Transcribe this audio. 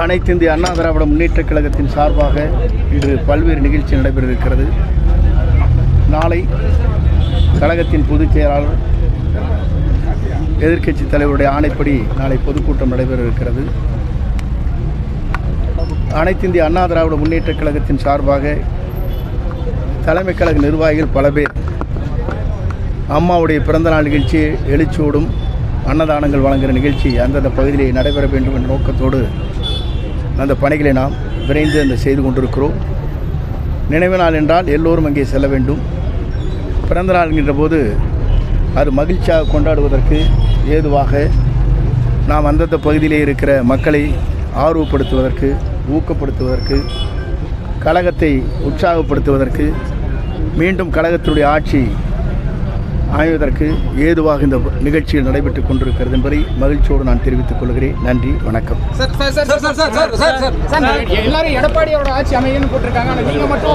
அனைத்து இந்திய அண்ணா திராவிட முன்னேற்றக் கழகத்தின் சார்பாக இன்று பல்வேறு நிகழ்ச்சி நடைபெற இருக்கிறது. நாளை கழகத்தின் பொதுச் செயலாளர் எதிர்க்கட்சி தலைவருடைய ஆணைப்படி நாளை பொதுக்கூட்டம் நடைபெற இருக்கிறது. அனைத்து இந்திய அண்ணா திராவிட முன்னேற்றக் கழகத்தின் சார்பாக தலைமை கழக நிர்வாகிகள் பல பேர் அம்மாவுடைய பிறந்தநாள் நிகழ்ச்சி எழுச்சியோடும் அன்னதானங்கள் வழங்குகிற நிகழ்ச்சி அந்தந்த பகுதியிலே நடைபெற வேண்டும் என்ற நோக்கத்தோடு அந்த பணிகளை நாம் விரைந்து செய்து கொண்டிருக்கிறோம். நினைவு நாள் என்றால் எல்லோரும் அங்கே செல்ல வேண்டும். பிறந்த நாள் என்கின்ற போது அது மகிழ்ச்சியாக கொண்டாடுவதற்கு ஏதுவாக நாம் அந்தந்த பகுதியிலே இருக்கிற மக்களை ஆர்வப்படுத்துவதற்கு, ஊக்கப்படுத்துவதற்கு, கழகத்தை உற்சாகப்படுத்துவதற்கு, மீண்டும் கழகத்தினுடைய ஆட்சி அமைவதற்கு ஏதுவாக இந்த நிகழ்ச்சியில் நடைபெற்றுக் கொண்டிருக்கிறது என்பதை மகிழ்ச்சியோடு நான் தெரிவித்துக் கொள்கிறேன். நன்றி, வணக்கம். எல்லாரும் எடப்பாடியோட ஆட்சி அமையன்னு போட்டிருக்காங்க. நீங்க மட்டும்